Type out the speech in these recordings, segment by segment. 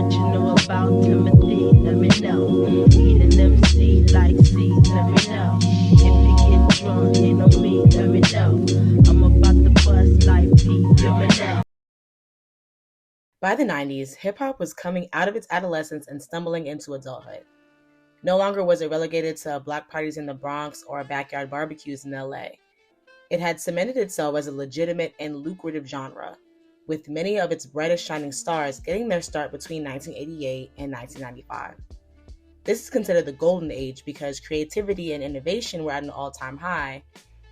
what you know about Timothy, let me know. Eat an MC like C, let me know. If you get drunk, ain't no me, let me know. I'm about to bust like P, let me know. By the 90s, hip-hop was coming out of its adolescence and stumbling into adulthood. No longer was it relegated to block parties in the Bronx or backyard barbecues in LA. It had cemented itself as a legitimate and lucrative genre, with many of its brightest shining stars getting their start between 1988 and 1995. This is considered the golden age because creativity and innovation were at an all-time high,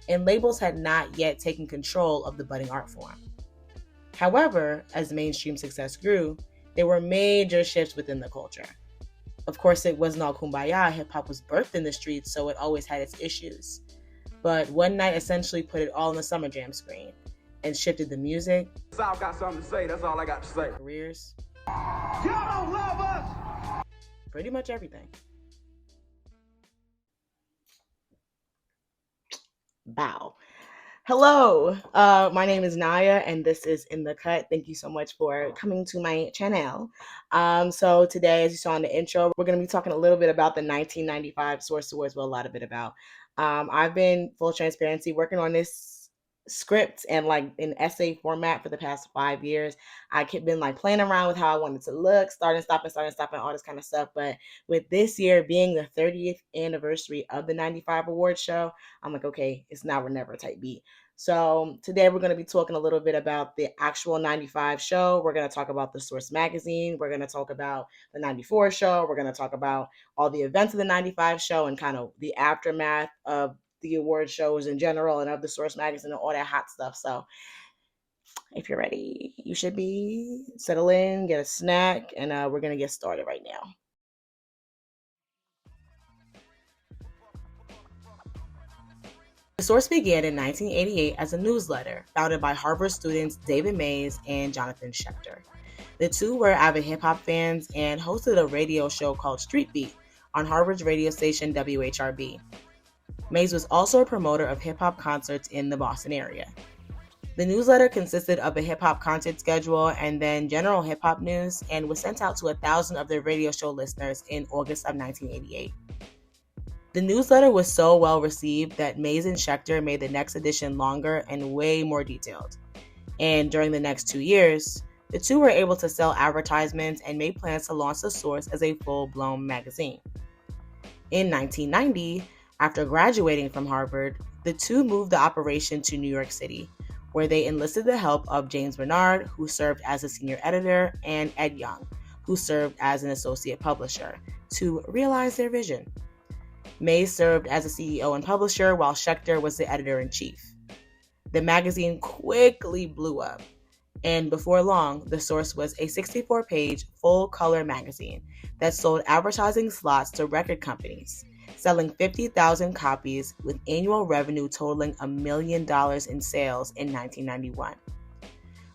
and labels had not yet taken control of the budding art form. However, as mainstream success grew, there were major shifts within the culture. Of course, it wasn't all kumbaya. Hip-hop was birthed in the streets, so it always had its issues. But one night essentially put it all on the Summer Jam screen and shifted the music, South got something to say, that's all I got to say. careers, Y'all don't love us! pretty much everything. Bow. Hello, my name is Naya, and this is In the Cut. Thank you so much for coming to my channel. So today, as you saw in the intro, we're going to be talking a little bit about the 1995 Source Awards, well, a lot of it about. I've been, full transparency, working on this script and like in essay format for the past 5 years. I've been like playing around with how I wanted to look, starting, stopping, all this kind of stuff. But with this year being the 30th anniversary of the 95 award show, I'm like, okay, it's now or never type beat. So today we're going to be talking a little bit about the actual 95 show. We're going to talk about the Source magazine. We're going to talk about the 94 show. We're going to talk about all the events of the 95 show and kind of the aftermath of the award shows in general and of the Source magazine and all that hot stuff. So if you're ready, you should be. Settle in, get a snack, and we're going to get started right now. The Source began in 1988 as a newsletter founded by Harvard students David Mays and Jonathan Schecter. The two were avid hip-hop fans and hosted a radio show called Street Beat on Harvard's radio station WHRB. Mays was also a promoter of hip-hop concerts in the Boston area. The newsletter consisted of a hip-hop concert schedule and then general hip-hop news and was sent out to 1,000 of their radio show listeners in August of 1988. The newsletter was so well received that Mays and Schecter made the next edition longer and way more detailed. And during the next 2 years, the two were able to sell advertisements and made plans to launch The Source as a full-blown magazine. In 1990, after graduating from Harvard, the two moved the operation to New York City, where they enlisted the help of James Bernard, who served as a senior editor, and Ed Young, who served as an associate publisher, to realize their vision. Mays served as a CEO and publisher, while Schecter was the editor-in-chief. The magazine quickly blew up, and before long, The Source was a 64-page, full-color magazine that sold advertising slots to record companies, selling 50,000 copies with annual revenue totaling $1 million in sales in 1991.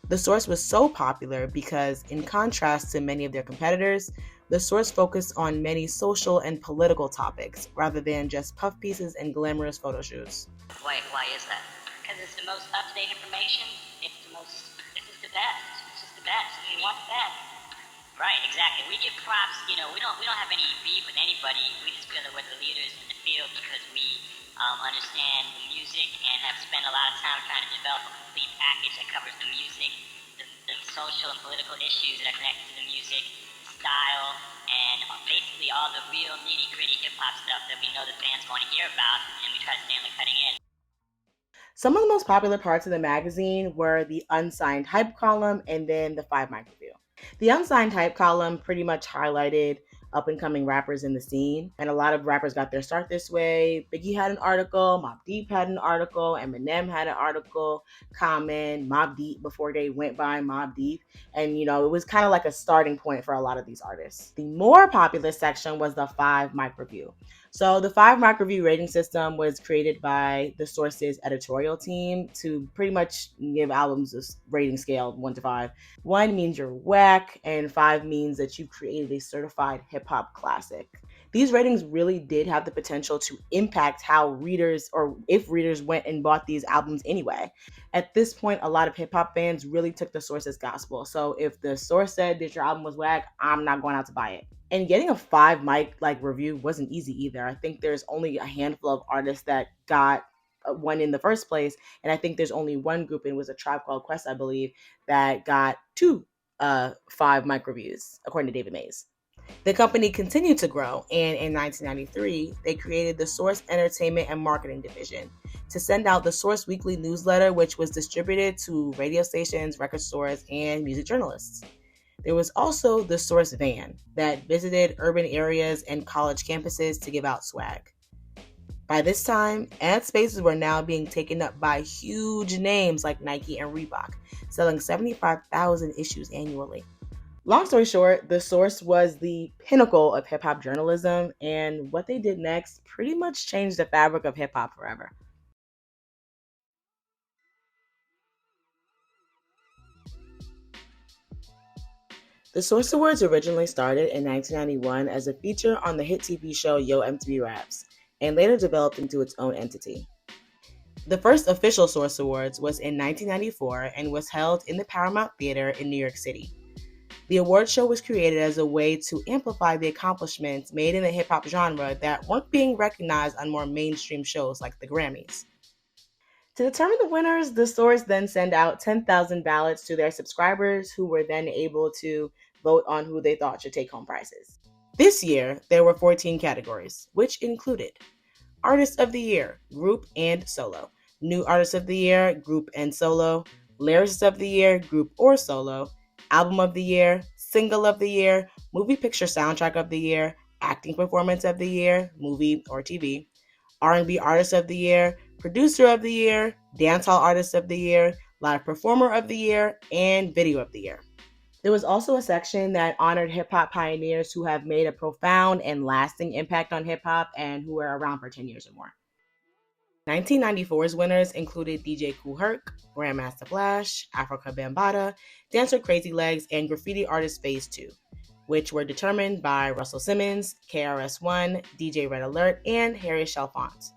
The Source was so popular because, in contrast to many of their competitors, The Source focused on many social and political topics rather than just puff pieces and glamorous photo shoots. Why is that? Because it's the most up-to-date information. It's just the best. It's just the best. We want the best. Right, exactly. We give props. We don't have any beef with anybody. We just feel that we're the leaders in the field because we understand the music and have spent a lot of time trying to develop a complete package that covers the music, the social and political issues that are connected to the music, style, and basically all the real nitty-gritty hip-hop stuff that we know the fans want to hear about, and we try to stay on the cutting edge. Some of the most popular parts of the magazine were the unsigned hype column and then the 5 mic review. The unsigned hype column pretty much highlighted up-and-coming rappers in the scene, and a lot of rappers got their start this way. Biggie had an article, Mobb Deep had an article, Eminem had an article, Common, Mobb Deep before they went by Mobb Deep, and it was kind of like a starting point for a lot of these artists. The more popular section was the 5 mic review. So the 5 mic review rating system was created by The Source's editorial team to pretty much give albums a rating scale 1 to 5. 1 means you're whack, and 5 means that you created a certified hip-hop classic. These ratings really did have the potential to impact how readers, or if readers went and bought these albums anyway. At this point, a lot of hip hop fans really took the source as gospel. So if the source said that your album was whack, I'm not going out to buy it. And getting a 5 mic like review wasn't easy either. I think there's only a handful of artists that got one in the first place, and I think there's only one group, and it was a Tribe Called Quest, I believe, that got 2 5 mic reviews, according to David Mays. The company continued to grow, and in 1993, they created the Source Entertainment and Marketing Division to send out the Source Weekly newsletter, which was distributed to radio stations, record stores, and music journalists. There was also the Source Van that visited urban areas and college campuses to give out swag. By this time, ad spaces were now being taken up by huge names like Nike and Reebok, selling 75,000 issues annually. Long story short, the Source was the pinnacle of hip-hop journalism, and what they did next pretty much changed the fabric of hip-hop forever. The Source Awards originally started in 1991 as a feature on the hit TV show Yo MTV Raps, and later developed into its own entity. The first official Source Awards was in 1994 and was held in the Paramount Theater in New York City. The award show was created as a way to amplify the accomplishments made in the hip-hop genre that weren't being recognized on more mainstream shows like the Grammys. To determine the winners, the Source then sent out 10,000 ballots to their subscribers, who were then able to vote on who they thought should take home prizes. This year, there were 14 categories, which included Artist of the Year, Group and Solo, New Artist of the Year, Group and Solo, Lyricist of the Year, Group or Solo, Album of the Year, Single of the Year, Movie Picture Soundtrack of the Year, Acting Performance of the Year, Movie or TV, R&B Artist of the Year, Producer of the Year, Dancehall Artist of the Year, Live Performer of the Year, and Video of the Year. There was also a section that honored hip-hop pioneers who have made a profound and lasting impact on hip-hop and who were around for 10 years or more. 1994's winners included DJ Kool Herc, Grandmaster Flash, Africa Bambaataa, Dancer Crazy Legs, and Graffiti Artist Phase 2, which were determined by Russell Simmons, KRS-One, DJ Red Alert, and Harry Chalfant.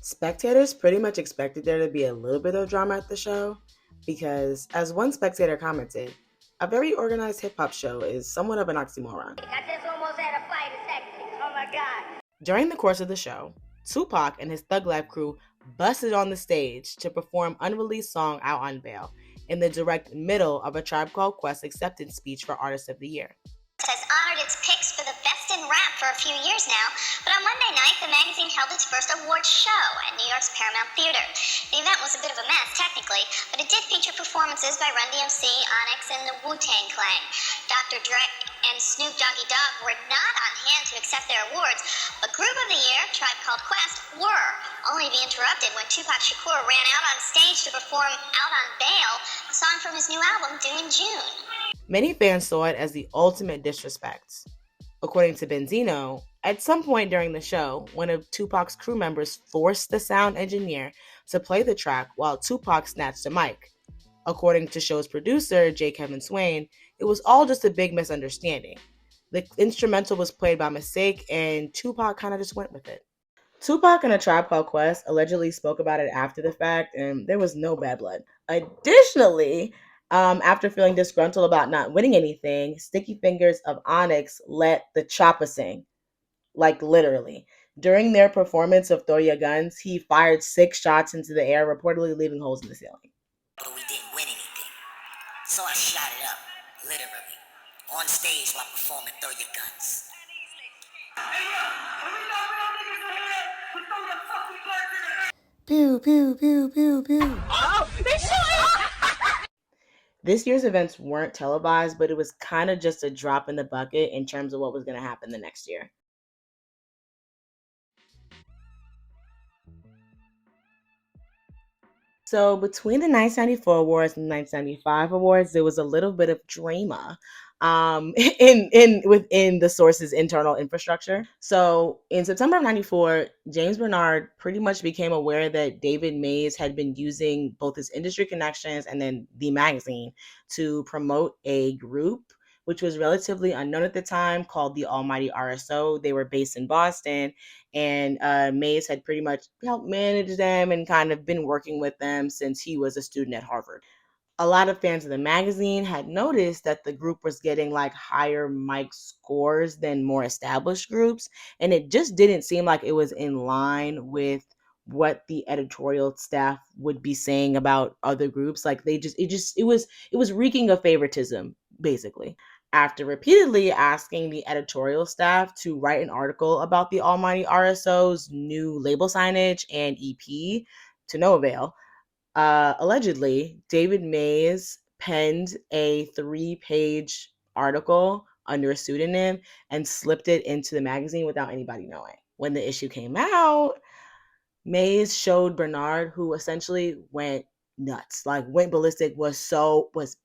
Spectators pretty much expected there to be a little bit of drama at the show because, as one spectator commented, a very organized hip-hop show is somewhat of an oxymoron. I just almost had a fight a second. Oh my God. During the course of the show, Tupac and his Thug Life crew busted on the stage to perform unreleased song Out on Bail in the direct middle of a Tribe Called Quest acceptance speech for Artist of the Year. Has honored its picks for the best in rap for a few years now, but on Monday night, the magazine held its first awards show at New York's Paramount Theater. The event was a bit of a mess, technically, but it did feature performances by Run DMC, Onyx, and the Wu-Tang Clan. Dr. Dre and Snoop Doggy Dogg were not on hand to accept their awards, but Group of the Year, Tribe Called Quest, were, only to be interrupted when Tupac Shakur ran out on stage to perform Out on Bail, a song from his new album due in June. Many fans saw it as the ultimate disrespect. According to Benzino, at some point during the show, one of Tupac's crew members forced the sound engineer to play the track while Tupac snatched the mic. According to show's producer, J. Kevin Swain, it was all just a big misunderstanding. The instrumental was played by mistake, and Tupac kind of just went with it. Tupac and A Tribe Called Quest allegedly spoke about it after the fact, and there was no bad blood. Additionally, after feeling disgruntled about not winning anything, Sticky Fingers of Onyx let the chopper sing. Like literally. During their performance of Throw Your Guns, he fired 6 shots into the air, reportedly leaving holes in the ceiling. But we didn't win anything. So I shot it up, literally, on stage while performing Throw Your Guns. Pew, pew, pew, pew, pew. Oh, they shot. This year's events weren't televised, but it was kind of just a drop in the bucket in terms of what was going to happen the next year. So between the 1994 awards and the 1995 awards, there was a little bit of drama within the Source's internal infrastructure. So in September of 94, James Bernard pretty much became aware that David Mays had been using both his industry connections and then the magazine to promote a group which was relatively unknown at the time, called the Almighty RSO. They were based in Boston, and Mays had pretty much helped manage them and kind of been working with them since he was a student at Harvard. A lot of fans of the magazine had noticed that the group was getting like higher mic scores than more established groups, and it just didn't seem like it was in line with what the editorial staff would be saying about other groups. Like it was reeking of favoritism, basically. After repeatedly asking the editorial staff to write an article about the Almighty RSO's new label signage and EP, to no avail, allegedly, David Mays penned a 3-page article under a pseudonym and slipped it into the magazine without anybody knowing. When the issue came out, Mays showed Bernard, who essentially went nuts, like went ballistic, was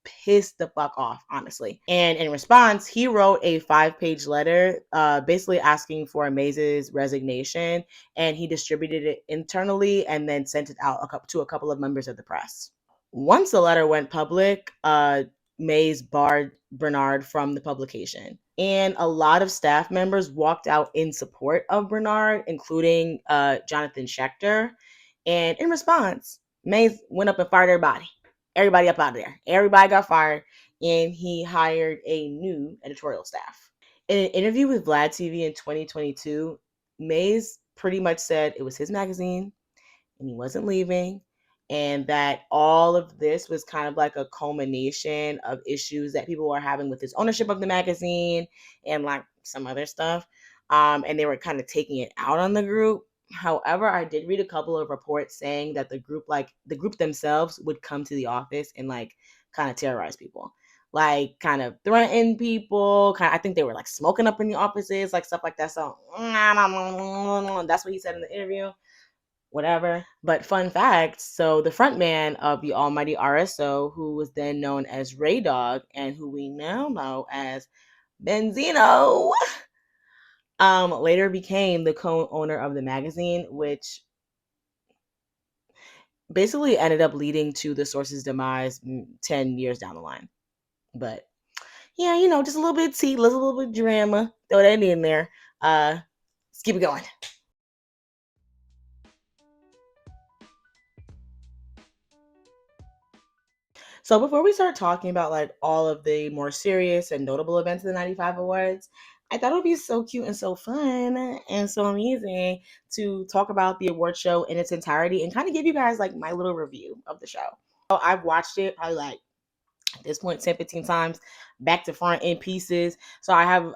pissed the fuck off, honestly. And in response, he wrote a 5-page letter, basically asking for Mays's resignation, and he distributed it internally and then sent it out to a couple of members of the press. Once the letter went public, Mays barred Bernard from the publication. And a lot of staff members walked out in support of Bernard, including Jonathan Schecter. And in response, Mays went up and fired everybody. Everybody up out of there. Everybody got fired, and he hired a new editorial staff. In an interview with Vlad TV in 2022, Mays pretty much said it was his magazine and he wasn't leaving, and that all of this was kind of like a culmination of issues that people were having with his ownership of the magazine and like some other stuff. And they were kind of taking it out on the group. However, I did read a couple of reports saying that the group themselves would come to the office and like kind of terrorize people, like kind of threaten people. I think they were like smoking up in the offices, like stuff like that. So that's what he said in the interview. Whatever. But fun fact, so the front man of the Almighty RSO, who was then known as Ray Dog and who we now know as Benzino, later became the co-owner of the magazine, which basically ended up leading to the Source's demise 10 years down the line. But yeah, just a little bit of tea, a little bit of drama. Throw that in there. Let's keep it going. So before we start talking about like all of the more serious and notable events of the 95 awards, I thought it would be so cute and so fun and so amazing to talk about the award show in its entirety and kind of give you guys like my little review of the show. So I've watched it probably like at this point 10, 15 times, back to front in pieces. So I have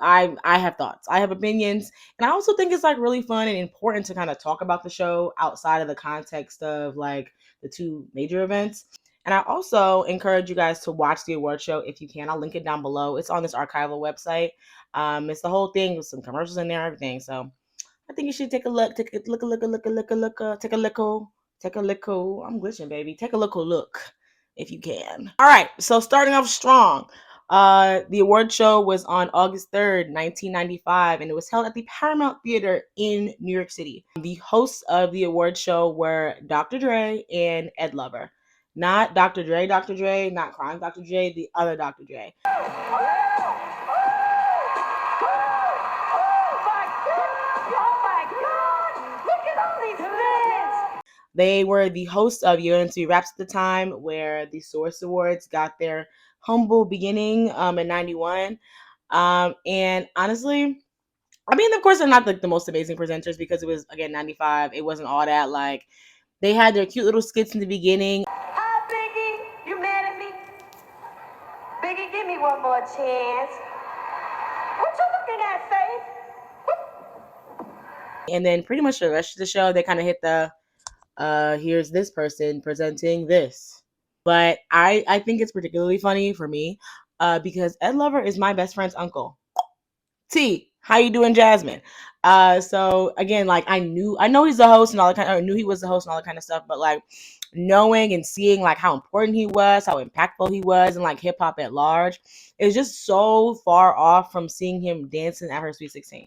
thoughts, I have opinions, and I also think it's like really fun and important to kind of talk about the show outside of the context of like the two major events. And I also encourage you guys to watch the award show if you can. I'll link it down below. It's on this archival website. It's the whole thing with some commercials in there, everything. So I think you should take a look. Take a look. I'm glitching, baby. Take a look if you can. All right. So starting off strong. The award show was on August 3rd, 1995, and it was held at the Paramount Theater in New York City. The hosts of the award show were Dr. Dre and Ed Lover. Not Dr. Dre, not Crime Dr. Dre, the other Dr. Dre. They were the hosts of UNC Raps at the time, where the Source Awards got their humble beginning in 91. And honestly, I mean, of course, they're not like the most amazing presenters because it was, again, 95. It wasn't all that. Like, they had their cute little skits in the beginning. Hi, Biggie. You mad at me? Biggie, give me one more chance. What you looking at, Faith? And then pretty much the rest of the show, they kind of hit the, here's this person presenting this. But I think it's particularly funny for me because Ed Lover is my best friend's uncle. T, how you doing, Jasmine? So again, like I know he's the host and all that kind of, or knew he was the host and all that kind of stuff, but like knowing and seeing like how important he was, how impactful he was, and like hip hop at large is just so far off from seeing him dancing at her Sweet 16.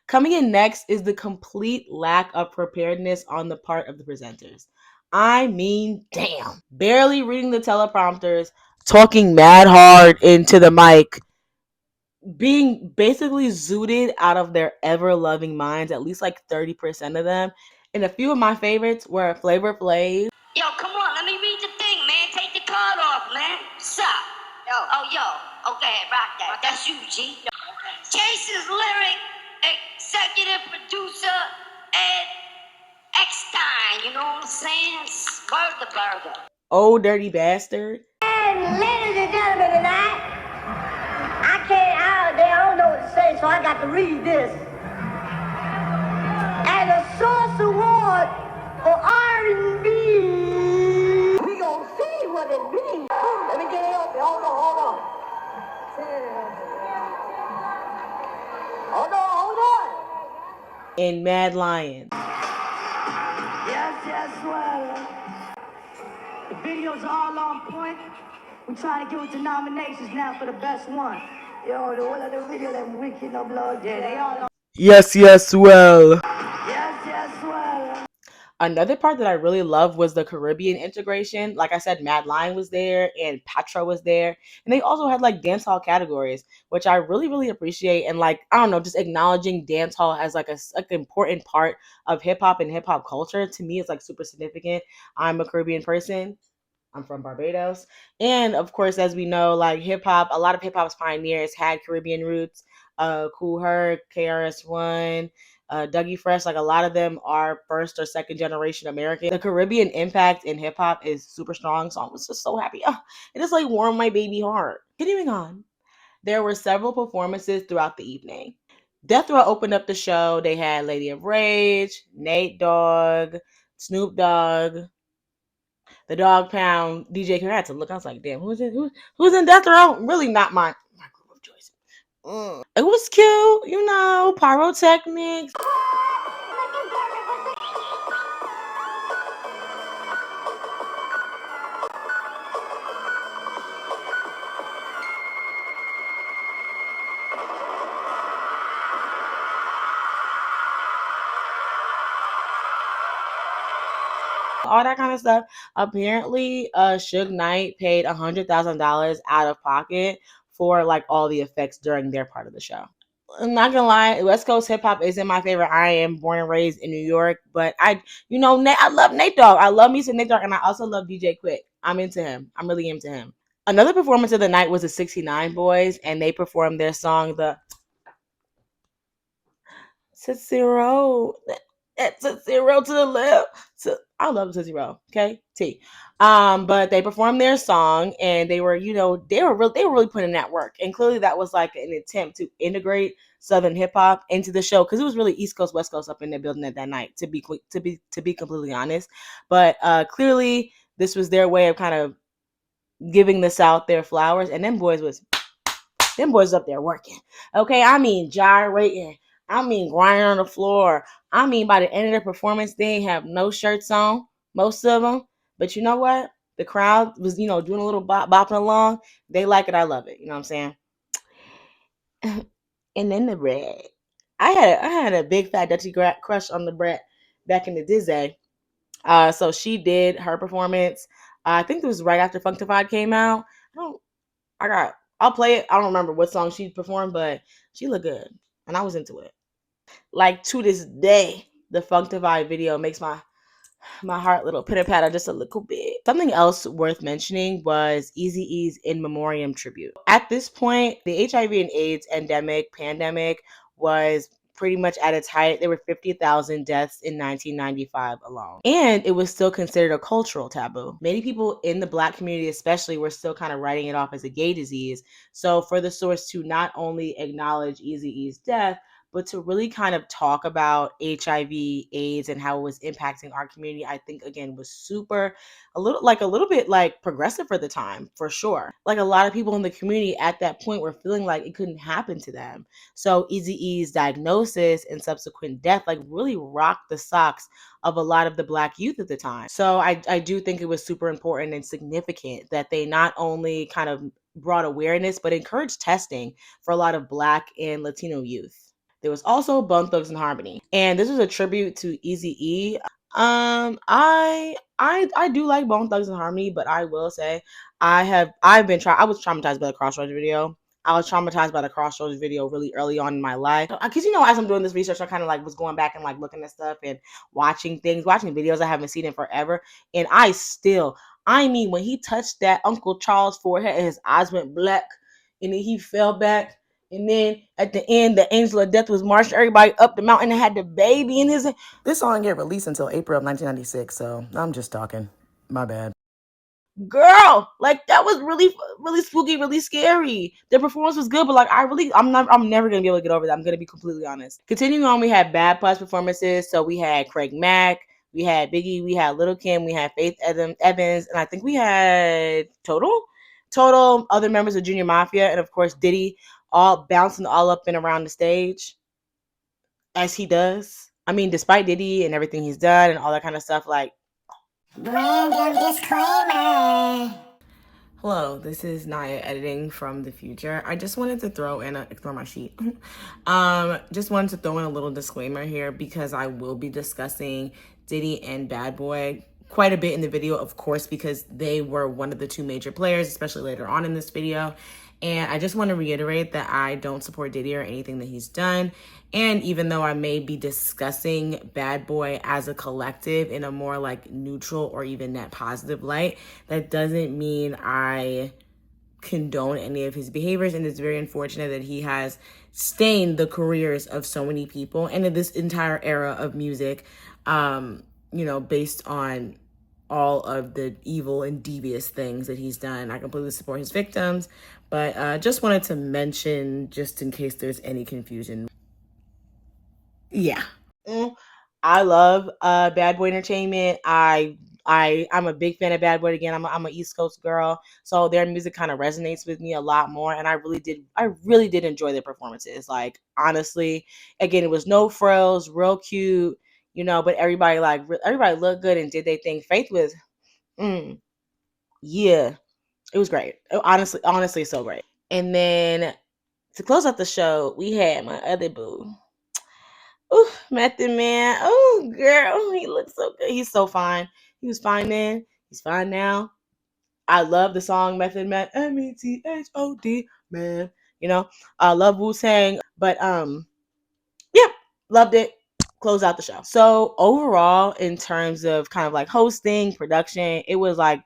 Coming in next is the complete lack of preparedness on the part of the presenters. I mean, damn. Barely reading the teleprompters, talking mad hard into the mic, being basically zooted out of their ever-loving minds, at least like 30% of them. And a few of my favorites were Flavor Flav. Yo, come on, let me read the thing, man. Take the card off, man. What's up? Yo. Oh, yo. Okay, rock that. That's you, G. Jason's lyric, executive producer, and Eckstein. You know what I'm saying? Word the burger. Oh Dirty Bastard. And ladies and gentlemen, tonight, they don't know what to say, so I got to read this. And the Source Award for R&B. We gonna see what it means. Let me get it up. Hold on. Hold on. And Mad Lion. Yes, well. The videos are all on point. We're trying to give it to nominations now for the best one. Yo, the one of the video that wicked no blood. Yeah, they all on. Yes, well. Yes, well. Another part that I really loved was the Caribbean integration. Like I said, Mad Lion was there and Patra was there. And they also had like dance hall categories, which I really, really appreciate. And like, I don't know, just acknowledging dance hall as like an important part of hip hop and hip hop culture to me is like super significant. I'm a Caribbean person. I'm from Barbados. And of course, as we know, like hip hop, a lot of hip hop's pioneers had Caribbean roots. Kool Herc, KRS-One, Dougie Fresh, like a lot of them are first or second generation American. The Caribbean impact in hip hop is super strong. So I was just so happy. It just like warmed my baby heart. Continuing on, there were several performances throughout the evening. Death Row opened up the show. They had Lady of Rage, Nate Dogg, Snoop Dogg, the Dog Pound, DJ Khaled. I had to look. I was like, damn, who's in Death Row? Really not my group of choice. It was cute, you know, pyrotechnics. All that kind of stuff. Apparently, Suge Knight paid $100,000 out of pocket for like all the effects during their part of the show. I'm not gonna lie, West Coast hip hop isn't my favorite. I am born and raised in New York, but I love Nate Dogg. I love me some Nate Dogg, and I also love DJ Quick. I'm into him. I'm really into him. Another performance of the night was the 69 Boys, and they performed their song, the Tootsie Roll. Tootsie Roll to the left. I love Tootsie Roll. Okay, T. But they performed their song, and they were, they were really putting in that work, and clearly that was like an attempt to integrate Southern hip hop into the show because it was really East Coast, West Coast up in their building at that night. To be completely honest, but clearly this was their way of kind of giving the South their flowers, and them boys up there working. Okay, I mean gyrating. I mean grinding on the floor. I mean by the end of the performance, they ain't have no shirts on, most of them. But you know what? The crowd was, doing a little bopping along. They like it. I love it. You know what I'm saying? And then the Brett. I had a big fat Dutchie crush on the Brett back in the Disney. So she did her performance. I think it was right after Funktified came out. I'll play it. I don't remember what song she performed, but she looked good, and I was into it. Like to this day, the Funktified video makes my heart little pitter patter just a little bit. Something else worth mentioning was Eazy-E's In Memoriam tribute. At this point, the HIV and AIDS pandemic was pretty much at its height. There were 50,000 deaths in 1995 alone. And it was still considered a cultural taboo. Many people in the Black community especially were still kind of writing it off as a gay disease. So for the source to not only acknowledge Eazy-E's death, but to really kind of talk about HIV, AIDS, and how it was impacting our community, I think again was a little bit like progressive for the time, for sure. Like a lot of people in the community at that point were feeling like it couldn't happen to them. So Eazy-E's diagnosis and subsequent death like really rocked the socks of a lot of the Black youth at the time. So I do think it was super important and significant that they not only kind of brought awareness, but encouraged testing for a lot of Black and Latino youth. There was also Bone Thugs and Harmony, and this was a tribute to Eazy-E. I do like Bone Thugs and Harmony, but I will say I was traumatized by the Crossroads video. I was traumatized by the Crossroads video really early on in my life. Because, you know, as I'm doing this research, I kind of like was going back and like looking at stuff and watching videos I haven't seen in forever. And I mean, when he touched that Uncle Charles' forehead and his eyes went black and then he fell back. And then at the end, the angel of death was marching everybody up the mountain and had the baby in his hand. This song didn't get released until April of 1996, so I'm just talking. My bad. Girl, like that was really, really spooky, really scary. The performance was good, but like I'm never gonna be able to get over that. I'm gonna be completely honest. Continuing on, we had Bad Plus performances. So we had Craig Mack, we had Biggie, we had Little Kim, we had Faith Evans, and I think we had total other members of Junior Mafia, and of course Diddy, all bouncing all up and around the stage as he does. I mean, despite Diddy and everything he's done and all that kind of stuff, like. Random disclaimer. Hello, this is Naya editing from the future. I just wanted to throw in ignore my sheet. Just wanted to throw in a little disclaimer here because I will be discussing Diddy and Bad Boy quite a bit in the video, of course, because they were one of the two major players, especially later on in this video. And I just want to reiterate that I don't support Diddy or anything that he's done. And even though I may be discussing Bad Boy as a collective in a more like neutral or even net positive light, that doesn't mean I condone any of his behaviors. And it's very unfortunate that he has stained the careers of so many people and in this entire era of music, you know, based on all of the evil and devious things that he's done. I completely support his victims, but just wanted to mention just in case there's any confusion. Yeah. I love Bad Boy Entertainment. I'm a big fan of Bad Boy. Again, I'm an East Coast girl, so their music kind of resonates with me a lot more, and I really did enjoy their performances. Like honestly, again, it was no frills, real cute, you know, but everybody looked good and did their thing. Faith was, yeah, it was great. Honestly, so great. And then to close out the show, we had my other boo. Ooh, Method Man. Oh, girl, he looks so good. He's so fine. He was fine then. He's fine now. I love the song Method Man. METHOD, man. You know, I love Wu-Tang. But yep, loved it. Close out the show. So overall, in terms of kind of like hosting, production, it was like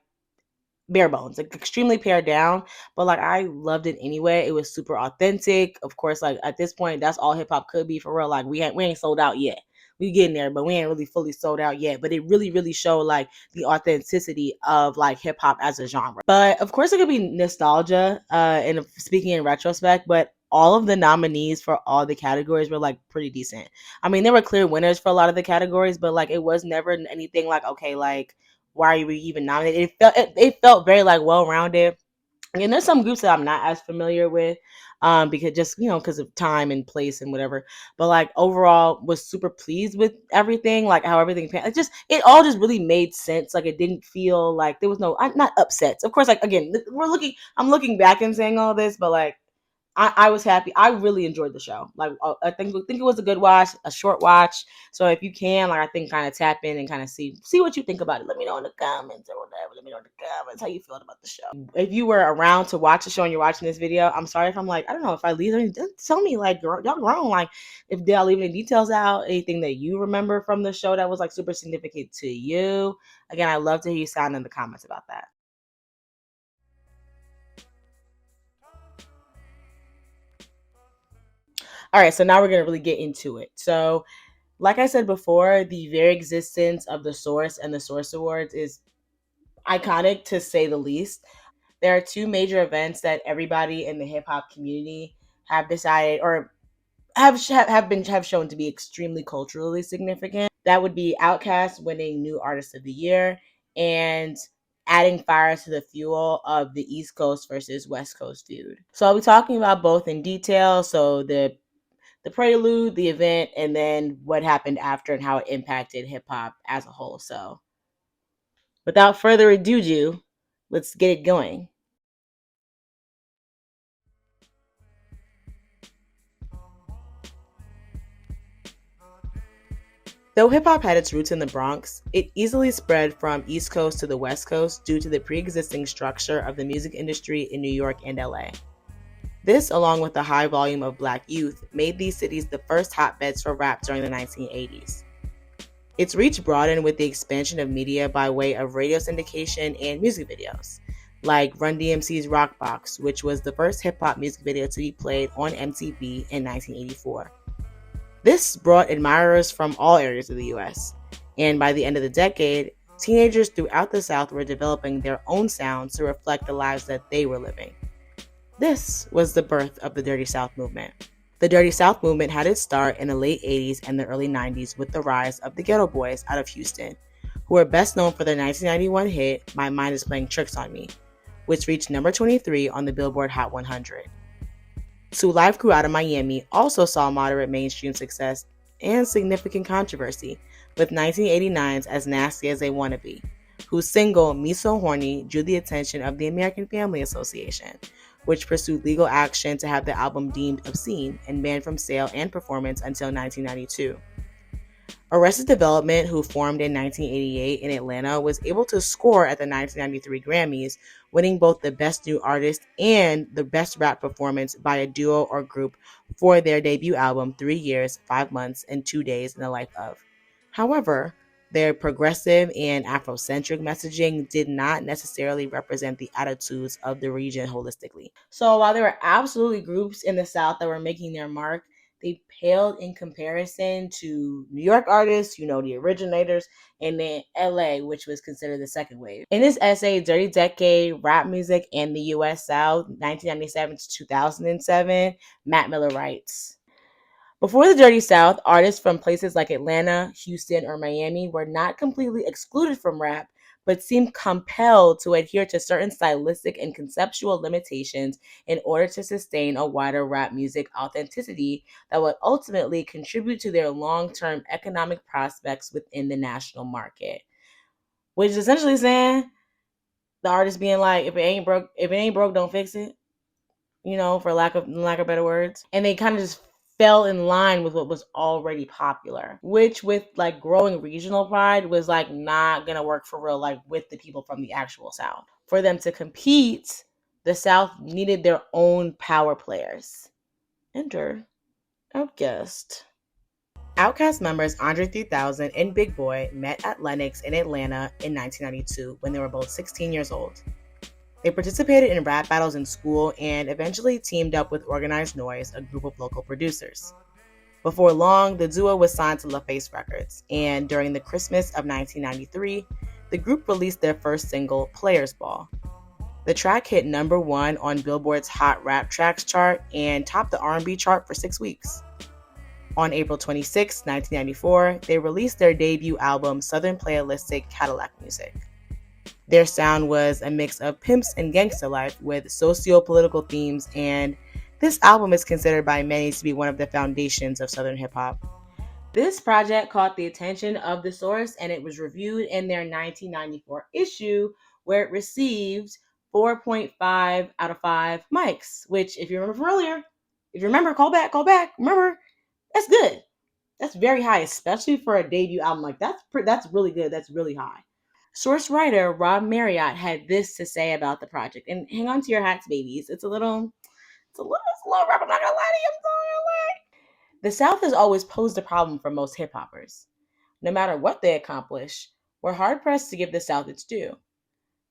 bare bones, like extremely pared down, but like I loved it anyway. It was super authentic. Of course, like at this point, that's all hip hop could be for real. Like we ain't sold out yet. We getting there, but we ain't really fully sold out yet. But it really showed like the authenticity of like hip hop as a genre. But of course, it could be nostalgia. And speaking in retrospect, but all of the nominees for all the categories were like pretty decent. I mean, there were clear winners for a lot of the categories, but like it was never anything like okay, like why are we even nominated? It felt very like well rounded. And there's some groups that I'm not as familiar with, because just because of time and place and whatever. But like overall, was super pleased with everything, like how everything it all just really made sense. Like it didn't feel like there was not upsets. Of course, like again, I'm looking back and saying all this, but like I was happy. I really enjoyed the show. Like I think it was a good watch, a short watch. So if you can, like I think kind of tap in and kind of see what you think about it. Let me know in the comments or whatever. Let me know in the comments how you feel about the show. If you were around to watch the show and you're watching this video, I'm sorry if I'm like, I don't know if I leave anything. Tell me like y'all grown. Like if did I leave any details out, anything that you remember from the show that was like super significant to you. Again, I'd love to hear you sound in the comments about that. All right, so now we're going to really get into it. So, like I said before, the very existence of the Source and the Source Awards is iconic to say the least. There are two major events that everybody in the hip hop community have decided or have shown to be extremely culturally significant. That would be Outkast winning New Artist of the Year and adding fire to the fuel of the East Coast versus West Coast feud. So I'll be talking about both in detail. So the prelude, the event, and then what happened after and how it impacted hip hop as a whole. So without further ado, let's get it going. Though hip hop had its roots in the Bronx, it easily spread from East Coast to the West Coast due to the pre-existing structure of the music industry in New York and LA. This, along with the high volume of black youth, made these cities the first hotbeds for rap during the 1980s. Its reach broadened with the expansion of media by way of radio syndication and music videos, like Run DMC's Rock Box, which was the first hip-hop music video to be played on MTV in 1984. This brought admirers from all areas of the US, and by the end of the decade, teenagers throughout the South were developing their own sounds to reflect the lives that they were living. This was the birth of the Dirty South movement. The Dirty South movement had its start in the late 80s and the early 90s with the rise of the Ghetto Boys out of Houston, who are best known for their 1991 hit, My Mind is Playing Tricks on Me, which reached number 23 on the Billboard Hot 100. Two Live Crew out of Miami also saw moderate mainstream success and significant controversy, with 1989's As Nasty as They Wanna Be, whose single Me So Horny drew the attention of the American Family Association, which pursued legal action to have the album deemed obscene and banned from sale and performance until 1992. Arrested Development, who formed in 1988 in Atlanta, was able to score at the 1993 Grammys, winning both the Best New Artist and the Best Rap Performance by a Duo or Group for their debut album 3 Years, 5 Months, and 2 Days in the Life of. However, their progressive and Afrocentric messaging did not necessarily represent the attitudes of the region holistically. So while there were absolutely groups in the South that were making their mark, they paled in comparison to New York artists, the originators, and then LA, which was considered the second wave. In his essay, Dirty Decade, Rap Music and the U.S. South, 1997 to 2007, Matt Miller writes, before the Dirty South, artists from places like Atlanta, Houston, or Miami were not completely excluded from rap, but seemed compelled to adhere to certain stylistic and conceptual limitations in order to sustain a wider rap music authenticity that would ultimately contribute to their long-term economic prospects within the national market. Which is essentially saying the artist being like, if it ain't broke, don't fix it. For lack of better words. And they kind of just fell in line with what was already popular, which with like growing regional pride was like not gonna work for real, like with the people from the actual South. For them to compete, the South needed their own power players. Enter Outkast. Outkast members Andre 3000 and Big Boy met at Lenox in Atlanta in 1992 when they were both 16 years old. They participated in rap battles in school and eventually teamed up with Organized Noise, a group of local producers. Before long, the duo was signed to LaFace Records, and during the Christmas of 1993, the group released their first single, Players Ball. The track hit number 1 on Billboard's Hot Rap Tracks chart and topped the R&B chart for 6 weeks. On April 26, 1994, they released their debut album, Southern Playalistic Cadillac Music. Their sound was a mix of pimps and gangster life with socio-political themes, and this album is considered by many to be one of the foundations of Southern hip-hop. This project caught the attention of The Source, and it was reviewed in their 1994 issue, where it received 4.5 out of 5 mics, which, if you remember from earlier, call back, remember, that's good. That's very high, especially for a debut album. Like, that's really good, that's really high. Source writer Rob Marriott had this to say about the project, and hang on to your hats, babies. It's a little rough. I'm not gonna lie to you. The South has always posed a problem for most hip hoppers. No matter what they accomplish, we're hard pressed to give the South its due.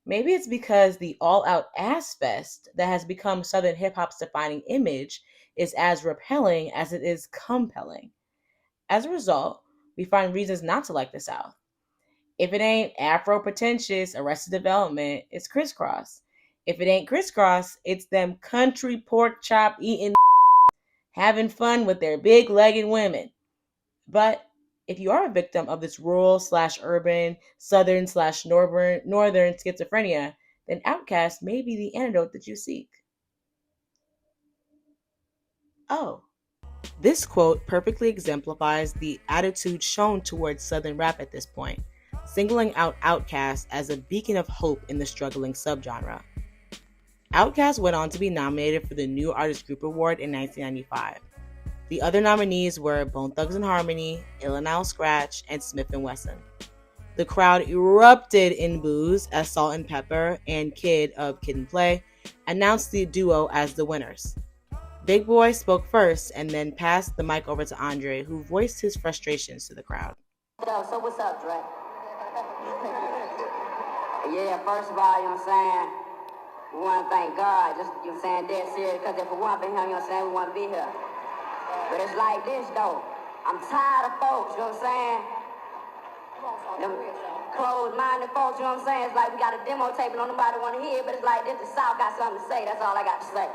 Maybe it's because the all-out ass fest that has become Southern hip hop's defining image is as repelling as it is compelling. As a result, we find reasons not to like the South. If it ain't Afro pretentious Arrested Development, it's Crisscross. If it ain't Crisscross, it's them country pork chop eating having fun with their big-legged women. But if you are a victim of this rural/urban, southern/northern schizophrenia, then Outkast may be the antidote that you seek. Oh. This quote perfectly exemplifies the attitude shown towards Southern rap at this point, singling out Outkast as a beacon of hope in the struggling subgenre. Outkast went on to be nominated for the New Artist Group Award in 1995. The other nominees were Bone Thugs-n-Harmony, Illinois Scratch, and Smith & Wesson. The crowd erupted in boos as Salt and Pepper and Kid of Kid and Play announced the duo as the winners. Big Boy spoke first and then passed the mic over to Andre, who voiced his frustrations to the crowd. So what's up, Dre? Yeah, first of all, you know what I'm saying? We want to thank God, just, you know what I'm saying, dead serious, because if we want to be here, you know what I'm saying, we want to be here. But it's like this, though. I'm tired of folks, you know what I'm saying? Them closed-minded folks, you know what I'm saying? It's like we got a demo tape and don't nobody want to hear it, but it's like this, the South got something to say. That's all I got to say.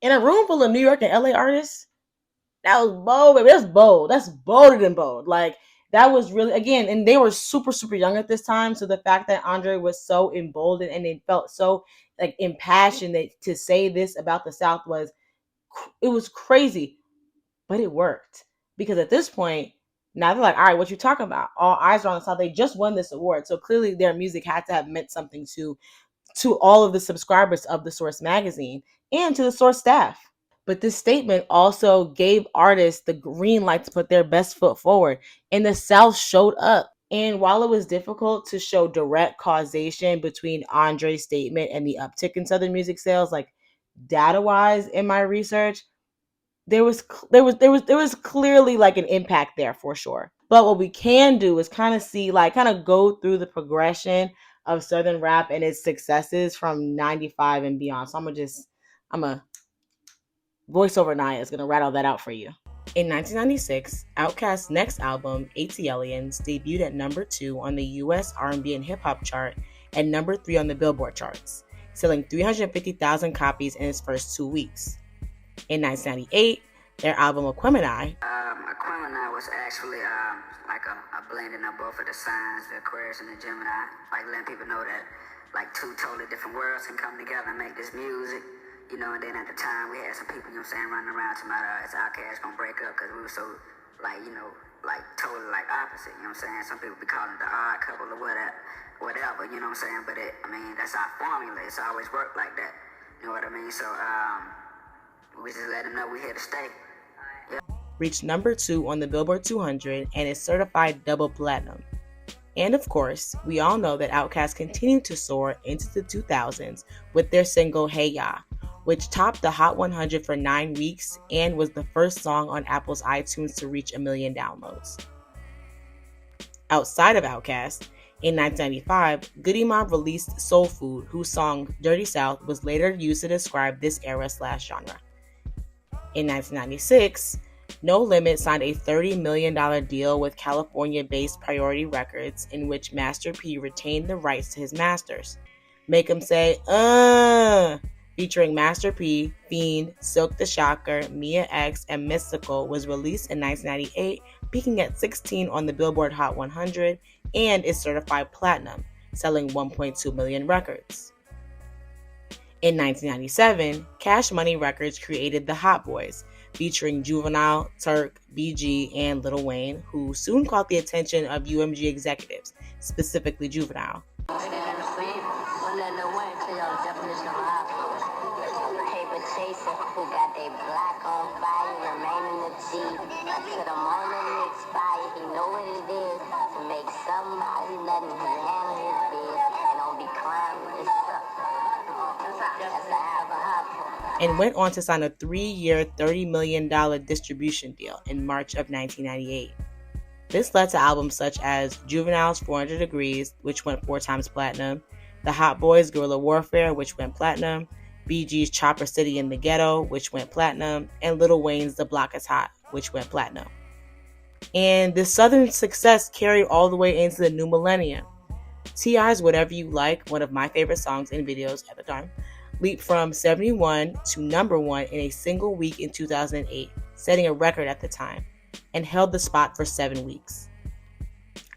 In a room full of New York and LA artists, that was bold, baby. That's bold. That's bolder than bold. Like, that was really, again, and they were super, super young at this time. So the fact that Andre was so emboldened and they felt so like impassioned to say this about the South it was crazy, but it worked. Because at this point, now they're like, all right, what you talking about? All eyes are on the South. They just won this award. So clearly their music had to have meant something to all of the subscribers of the Source magazine and to the Source staff. But this statement also gave artists the green light to put their best foot forward, and the South showed up. And while it was difficult to show direct causation between Andre's statement and the uptick in Southern music sales, like data-wise in my research, there was clearly like an impact there for sure. But what we can do is kind of go through the progression of Southern rap and its successes from 95 and beyond. So I'm a voiceover Naya is going to rattle that out for you. In 1996, Outkast's next album, ATLiens, debuted at number 2 on the US R&B and hip hop chart and number 3 on the Billboard charts, selling 350,000 copies in its first 2 weeks. In 1998, their album Aquemini. Aquemini was actually like a blending of both of the signs, the Aquarius and the Gemini, like letting people know that like two totally different worlds can come together and make this music. You know, and then at the time we had some people, you know what I'm saying, running around talking about it's Outkast gonna break up because we were so, like, you know, like totally like opposite, you know what I'm saying? Some people be calling it the odd couple or whatever, you know what I'm saying? But that's our formula. It's always worked like that. You know what I mean? So we just let them know we're here to stay. Yeah. Reached number 2 on the Billboard 200 and is certified double platinum. And of course, we all know that Outkast continued to soar into the 2000s with their single Hey Ya, which topped the Hot 100 for 9 weeks and was the first song on Apple's iTunes to reach 1 million downloads. Outside of Outkast, in 1995, Goody Mob released Soul Food, whose song Dirty South was later used to describe this era/genre. In 1996, No Limit signed a $30 million deal with California-based Priority Records, in which Master P retained the rights to his masters. Make 'Em Say, featuring Master P, Fiend, Silk the Shocker, Mia X, and Mystical, was released in 1998, peaking at 16 on the Billboard Hot 100, and is certified platinum, selling 1.2 million records. In 1997, Cash Money Records created the Hot Boys, featuring Juvenile, Turk, BG, and Lil Wayne, who soon caught the attention of UMG executives, specifically Juvenile. Chaser who got they black on fire, remaining the G. To the moment it expire, he know what it is. To make somebody letting his handle his biz and don't be crying with his stuff. That's a half a hop. And went on to sign a 3-year, $30 million distribution deal in March of 1998. This led to albums such as Juvenile's 400 Degrees, which went 4 times platinum, The Hot Boys' Guerrilla Warfare, which went platinum, BG's Chopper City in the Ghetto, which went platinum, and Lil Wayne's The Block Is Hot, which went platinum. And this Southern success carried all the way into the new millennium. T.I.'s Whatever You Like, one of my favorite songs and videos at the time, leaped from 71 to number 1 in a single week in 2008, setting a record at the time, and held the spot for 7 weeks.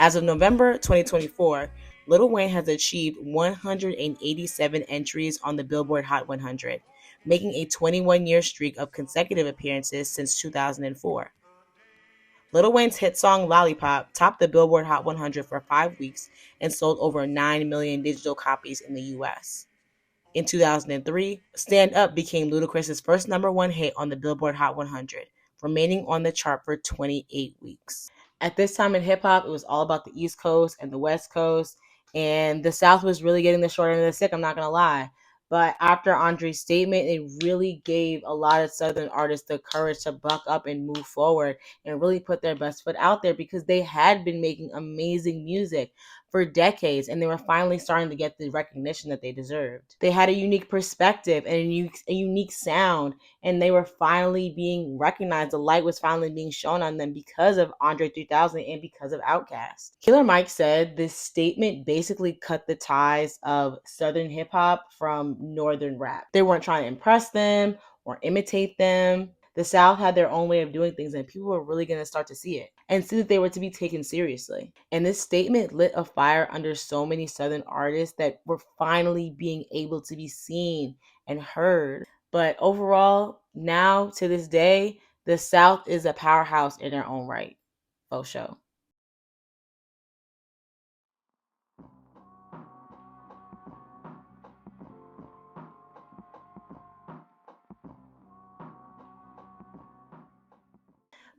As of November 2024, Lil Wayne has achieved 187 entries on the Billboard Hot 100, making a 21-year streak of consecutive appearances since 2004. Lil Wayne's hit song Lollipop topped the Billboard Hot 100 for 5 weeks and sold over 9 million digital copies in the US. In 2003, Stand Up became Ludacris's first number 1 hit on the Billboard Hot 100, remaining on the chart for 28 weeks. At this time in hip-hop, it was all about the East Coast and the West Coast, and the South was really getting the short end of the stick, I'm not going to lie. But after Andre's statement, it really gave a lot of Southern artists the courage to buck up and move forward and really put their best foot out there, because they had been making amazing music for decades and they were finally starting to get the recognition that they deserved. They had a unique perspective and a unique sound, and they were finally being recognized. The light was finally being shown on them because of Andre 3000 and because of Outkast. Killer Mike said this statement basically cut the ties of Southern hip hop from Northern rap. They weren't trying to impress them or imitate them. The South had their own way of doing things, and people were really going to start to see it and see that they were to be taken seriously. And this statement lit a fire under so many Southern artists that were finally being able to be seen and heard. But overall, now to this day, the South is a powerhouse in their own right. Faux show.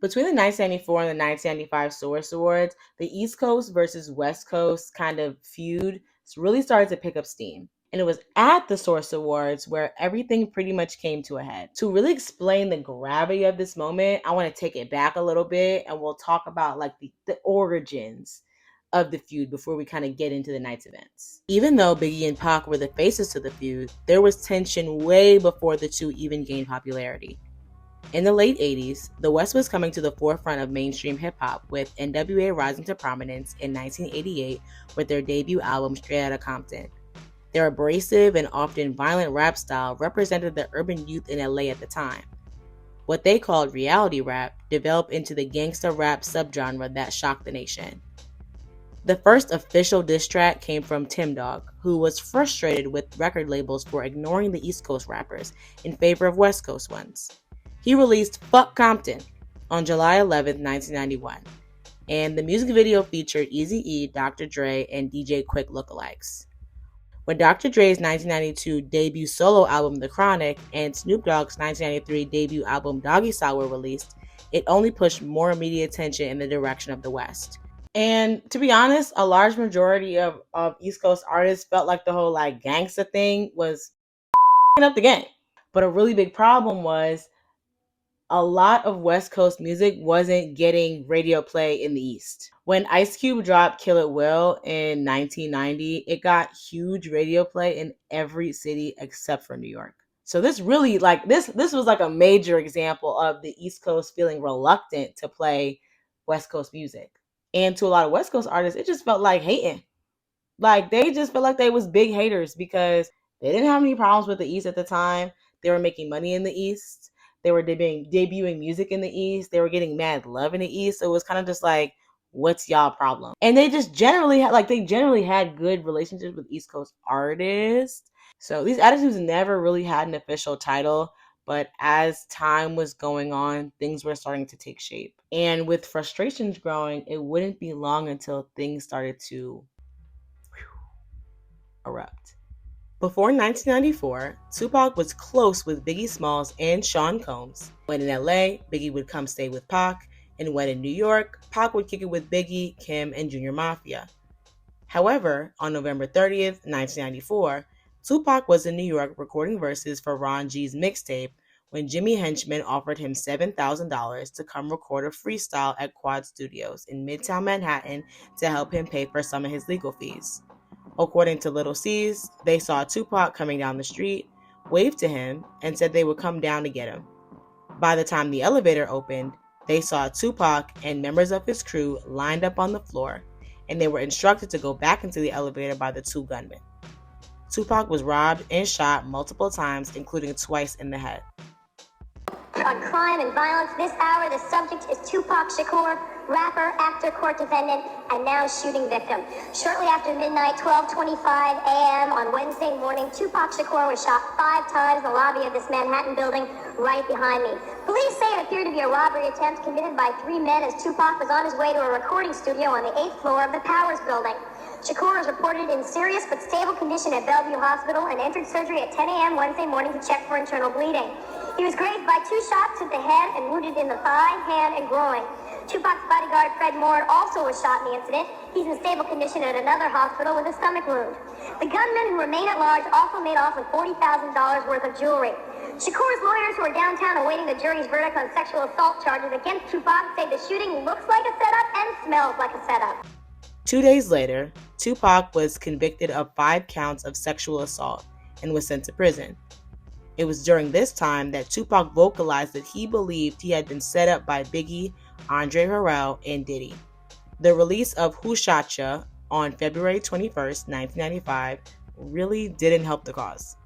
Between the 1994 and the 1995 Source Awards, the East Coast versus West Coast kind of feud really started to pick up steam. And it was at the Source Awards where everything pretty much came to a head. To really explain the gravity of this moment, I want to take it back a little bit and we'll talk about like the origins of the feud before we kind of get into the night's events. Even though Biggie and Pac were the faces to the feud, there was tension way before the two even gained popularity. In the late 80s, the West was coming to the forefront of mainstream hip-hop, with NWA rising to prominence in 1988 with their debut album Straight Outta Compton. Their abrasive and often violent rap style represented the urban youth in LA at the time. What they called reality rap developed into the gangsta rap subgenre that shocked the nation. The first official diss track came from Tim Dog, who was frustrated with record labels for ignoring the East Coast rappers in favor of West Coast ones. He released Fuck Compton on July 11, 1991, and the music video featured Eazy-E, Dr. Dre, and DJ Quick lookalikes. When Dr. Dre's 1992 debut solo album The Chronic and Snoop Dogg's 1993 debut album Doggy Style were released, it only pushed more media attention in the direction of the West. And to be honest, a large majority of East Coast artists felt like the whole like gangsta thing was up the game. But a really big problem was a lot of West Coast music wasn't getting radio play in the East. When Ice Cube dropped Kill It Will in 1990, it got huge radio play in every city except for New York. So this really this was like a major example of the East Coast feeling reluctant to play West Coast music. And to a lot of West Coast artists, it just felt like hating. Like they just felt like they was big haters because they didn't have any problems with the East at the time. They were making money in the East. They were debuting music in the East. They were getting mad love in the East. So it was kind of just like, what's y'all problem? And they just generally had good relationships with East Coast artists. So these attitudes never really had an official title. But as time was going on, things were starting to take shape. And with frustrations growing, it wouldn't be long until things started to erupt. Before 1994, Tupac was close with Biggie Smalls and Sean Combs. When in LA, Biggie would come stay with Pac, and when in New York, Pac would kick it with Biggie, Kim, and Junior Mafia. However, on November 30th, 1994, Tupac was in New York recording verses for Ron G's mixtape when Jimmy Henchman offered him $7,000 to come record a freestyle at Quad Studios in Midtown Manhattan to help him pay for some of his legal fees. According to Little C's, they saw Tupac coming down the street, waved to him, and said they would come down to get him. By the time the elevator opened, they saw Tupac and members of his crew lined up on the floor, and they were instructed to go back into the elevator by the two gunmen. Tupac was robbed and shot multiple times, including twice in the head. On crime and violence, this hour the subject is Tupac Shakur, rapper, actor, court defendant, and now shooting victim. Shortly after midnight, 12:25 a.m. on Wednesday morning, Tupac Shakur was shot 5 times in the lobby of this Manhattan building right behind me. Police say it appeared to be a robbery attempt committed by 3 men as Tupac was on his way to a recording studio on the 8th floor of the Powers building. Shakur is reported in serious but stable condition at Bellevue Hospital and entered surgery at 10 a.m. Wednesday morning to check for internal bleeding. He was grazed by 2 shots to the head and wounded in the thigh, hand, and groin. Tupac's bodyguard, Fred Moore, also was shot in the incident. He's in stable condition at another hospital with a stomach wound. The gunmen who remain at large also made off with $40,000 worth of jewelry. Shakur's lawyers, who are downtown awaiting the jury's verdict on sexual assault charges against Tupac, say the shooting looks like a setup and smells like a setup. 2 days later, Tupac was convicted of 5 counts of sexual assault and was sent to prison. It was during this time that Tupac vocalized that he believed he had been set up by Biggie, Andre Harrell, and Diddy. The release of Who Shot Ya on February 21st, 1995 really didn't help the cause.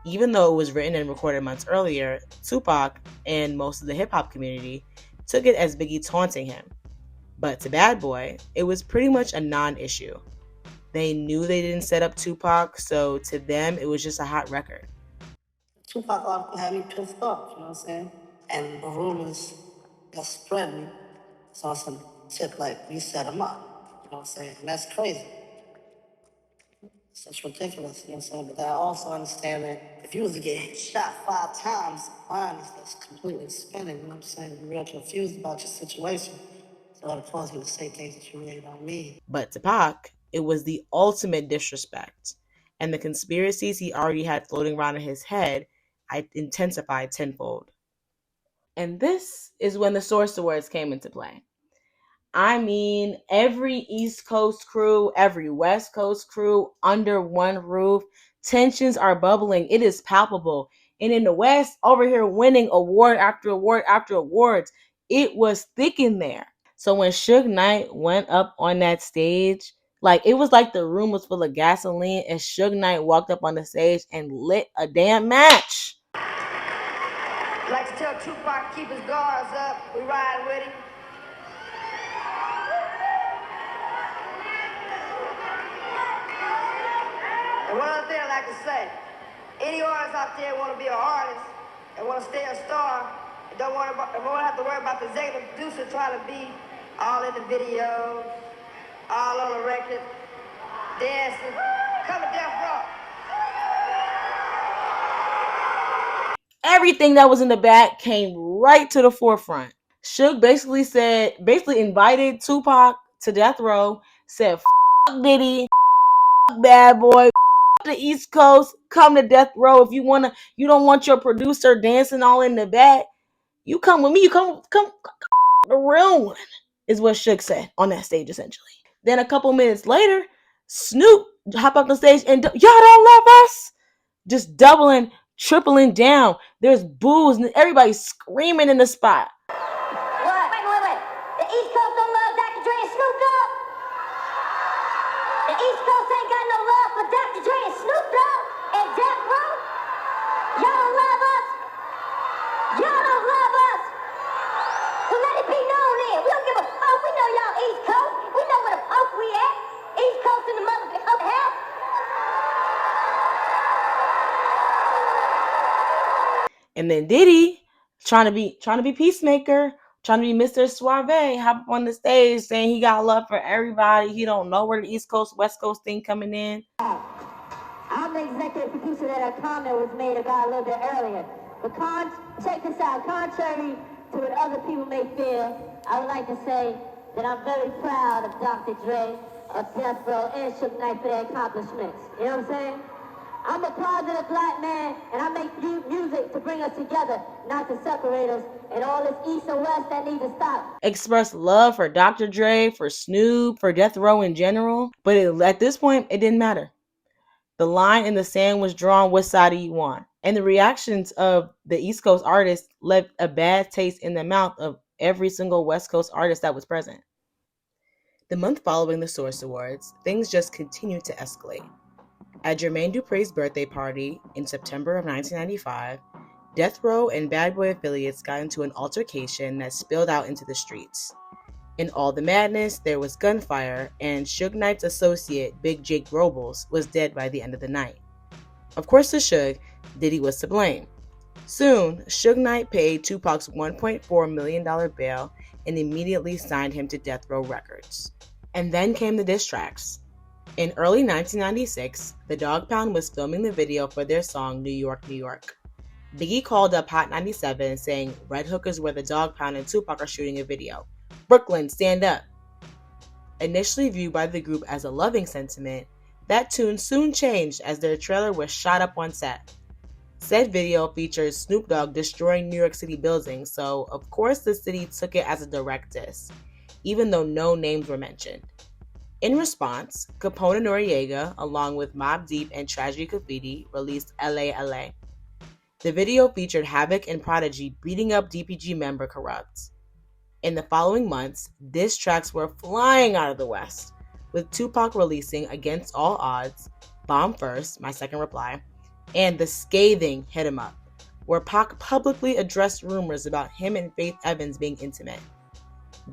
Even though it was written and recorded months earlier, Tupac and most of the hip-hop community took it as Biggie taunting him. But to Bad Boy, it was pretty much a non-issue. They knew they didn't set up Tupac, so to them, it was just a hot record. Tupac had me pissed off, you know what I'm saying? And the rumors got spreading. So on some shit like, we set him up, you know what I'm saying? And that's crazy. Such ridiculous, you know what I'm saying? But I also understand that if you was to get shot 5 times, mind is just completely spinning, you know what I'm saying? You're real confused about your situation. So it'll cause you to say things that you really don't mean. But to Pac, it was the ultimate disrespect. And the conspiracies he already had floating around in his head intensified tenfold. And this is when the Source Awards came into play. I mean, every East Coast crew, every West Coast crew under one roof. Tensions are bubbling. It is palpable. And in the West, over here winning award after award after awards, it was thick in there. So when Suge Knight went up on that stage, it was like the room was full of gasoline, and Suge Knight walked up on the stage and lit a damn match. I'd like to tell Tupac, keep his guards up. We ride with him. And one other thing I'd like to say, any artists out there want to be an artist and want to stay a star and don't want to have to worry about the executive producer trying to be all in the videos, all on the record, dancing, come to Death Row. Everything that was in the back came right to the forefront. Suge basically invited Tupac to Death Row, said, "F*** Diddy, f*** Bad Boy, f*** the East Coast, come to Death Row. If you don't want your producer dancing all in the back, you come with me. You come the real one," is what Suge said on that stage, essentially. Then a couple minutes later, Snoop hopped up on stage and, "Y'all don't love us?" Just doubling, tripling down. There's boos and everybody's screaming in the spot. What? Wait. The East Coast don't love Dr. Dre and Snoop Dogg? The East Coast ain't got no love for Dr. Dre and Snoop Dogg and Death Row? Y'all don't love us? Y'all don't love us? Well, let it be known then. We don't give a fuck. We know y'all East Coast. We know where the fuck we at. East Coast in the motherfucking other half. And then Diddy, trying to be peacemaker, trying to be Mr. Suave, hop up on the stage saying he got love for everybody. He don't know where the East Coast, West Coast thing coming in. I'm the executive producer that a comment was made about a little bit earlier. But check this out. Contrary to what other people may feel, I would like to say that I'm very proud of Dr. Dre, of Death Row, and Suge Knight for their accomplishments. You know what I'm saying? I'm a positive black man, and I make music to bring us together, not to separate us, and all this East and West that need to stop. Expressed love for Dr. Dre, for Snoop, for Death Row in general, but at this point, it didn't matter. The line in the sand was drawn, what side do you want? And the reactions of the East Coast artists left a bad taste in the mouth of every single West Coast artist that was present. The month following the Source Awards, things just continued to escalate. At Jermaine Dupri's birthday party in September of 1995, Death Row and Bad Boy affiliates got into an altercation that spilled out into the streets. In all the madness, there was gunfire, and Suge Knight's associate, Big Jake Robles, was dead by the end of the night. Of course, to Suge, Diddy was to blame. Soon, Suge Knight paid Tupac's $1.4 million bail and immediately signed him to Death Row Records. And then came the diss tracks. In early 1996, the Dog Pound was filming the video for their song New York, New York. Biggie called up Hot 97 saying Red Hook is where the Dog Pound and Tupac are shooting a video. Brooklyn, stand up. Initially viewed by the group as a loving sentiment, that tune soon changed as their trailer was shot up on set. Said video features Snoop Dogg destroying New York City buildings, so of course the city took it as a direct diss, even though no names were mentioned. In response, Capone and Noriega, along with Mobb Deep and Tragedy Graffiti, released LA LA. The video featured Havoc and Prodigy beating up DPG member Corrupt. In the following months, diss tracks were flying out of the West, with Tupac releasing Against All Odds, Bomb First, My Second Reply, and the scathing Hit 'Em Up, where Pac publicly addressed rumors about him and Faith Evans being intimate.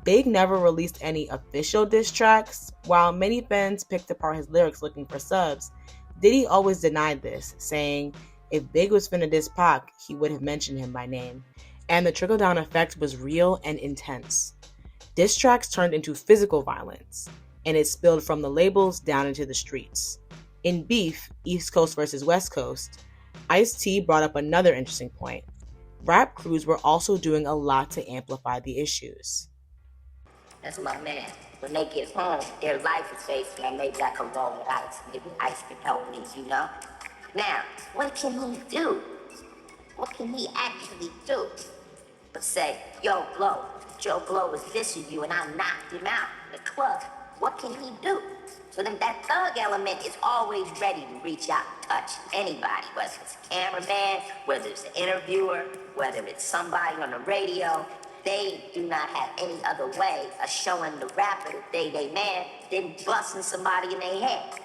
Big never released any official diss tracks. While many fans picked apart his lyrics looking for subs, Diddy always denied this, saying if Big was finna diss Pac, he would have mentioned him by name. And the trickle-down effect was real and intense. Diss tracks turned into physical violence, and it spilled from the labels down into the streets. In Beef, East Coast versus West Coast, Ice-T brought up another interesting point. Rap crews were also doing a lot to amplify the issues. That's my man. When they get home, their life is facing, and maybe I can roll with Ice. Maybe Ice can help me, you know? Now, what can he do? What can he actually do? But say, yo, Blow, Joe Blow was dissing you and I knocked him out in the club. What can he do? So then that thug element is always ready to reach out and touch anybody, whether it's a cameraman, whether it's an interviewer, whether it's somebody on the radio. They do not have any other way of showing the rapper that they man than busting somebody in their head.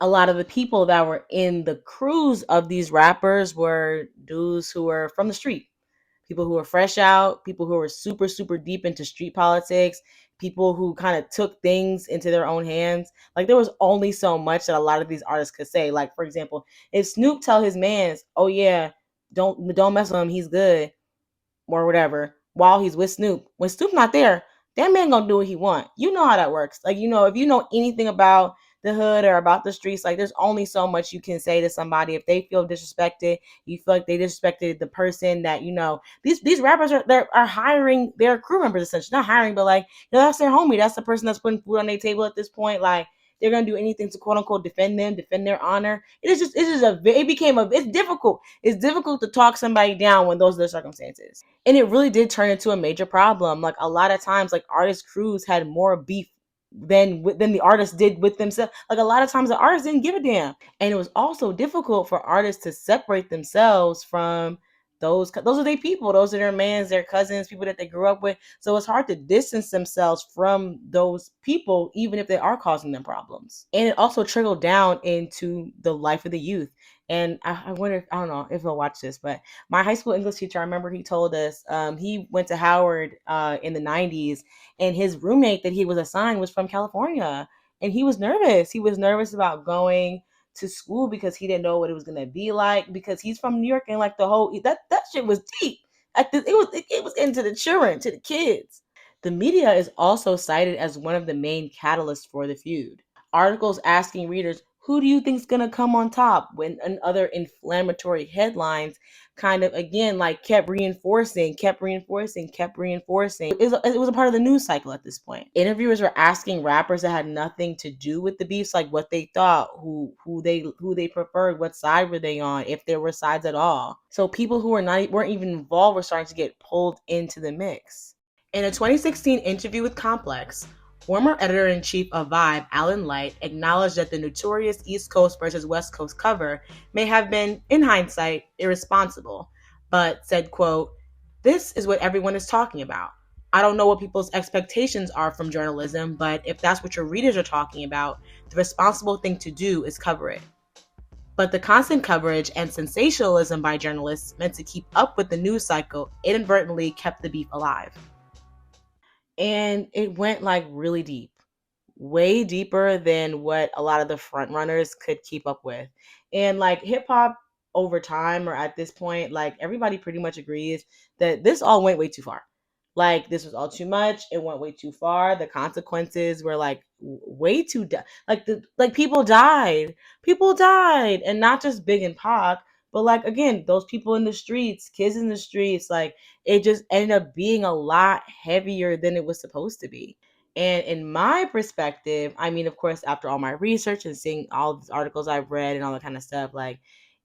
A lot of the people that were in the crews of these rappers were dudes who were from the street. People who were fresh out, people who were super, super deep into street politics, people who kind of took things into their own hands. Like, there was only so much that a lot of these artists could say. Like, for example, if Snoop tell his mans, oh yeah, don't mess with him, he's good, or whatever, while he's with Snoop, when Snoop not there, that man gonna do what he want. You know how that works. Like, you know, if you know anything about the hood or about the streets, like, there's only so much you can say to somebody if they feel disrespected. You feel like they disrespected the person that, you know, these rappers are hiring their crew members, essentially. Not hiring, but like, you know, that's their homie. That's the person that's putting food on their table at this point. Like, they're gonna do anything to quote unquote defend them, defend their honor. It's difficult. It's difficult to talk somebody down when those are the circumstances. And it really did turn into a major problem. Like, a lot of times, like, artist crews had more beef than the artists did with themselves. Like, a lot of times the artists didn't give a damn. And it was also difficult for artists to separate themselves from those are their people, those are their mans, their cousins, people that they grew up with. So it's hard to distance themselves from those people, even if they are causing them problems. And it also trickled down into the life of the youth. And I wonder, I don't know if he'll watch this, but my high school English teacher, I remember he told us he went to Howard in the 90s, and his roommate that he was assigned was from California. And he was nervous. He was nervous about going to school because he didn't know what it was going to be like, because he's from New York, and like the whole that shit was deep. It was into the children, to the kids. The media is also cited as one of the main catalysts for the feud. Articles asking readers, who do you think's gonna come on top, when and other inflammatory headlines kind of, again, like, kept reinforcing. It was a part of the news cycle at this point. Interviewers were asking rappers that had nothing to do with the beefs, like, what they thought, who they preferred, what side were they on, if there were sides at all. So people who weren't even involved were starting to get pulled into the mix. In a 2016 interview with Complex, former editor-in-chief of Vibe, Alan Light, acknowledged that the notorious East Coast versus West Coast cover may have been, in hindsight, irresponsible, but said, quote, "This is what everyone is talking about. I don't know what people's expectations are from journalism, but if that's what your readers are talking about, the responsible thing to do is cover it." But the constant coverage and sensationalism by journalists meant to keep up with the news cycle inadvertently kept the beef alive. And it went, like, really deep, way deeper than what a lot of the front runners could keep up with. And, like, hip hop over time, or at this point, like, everybody pretty much agrees that this all went way too far. Like, this was all too much. It went way too far. The consequences were, like, way too like people died. And not just Big and Pac, But like again, those people in the streets, kids in the streets, like it just ended up being a lot heavier than it was supposed to be. And in my perspective, I mean, of course, after all my research and seeing all these articles I've read and all that kind of stuff, like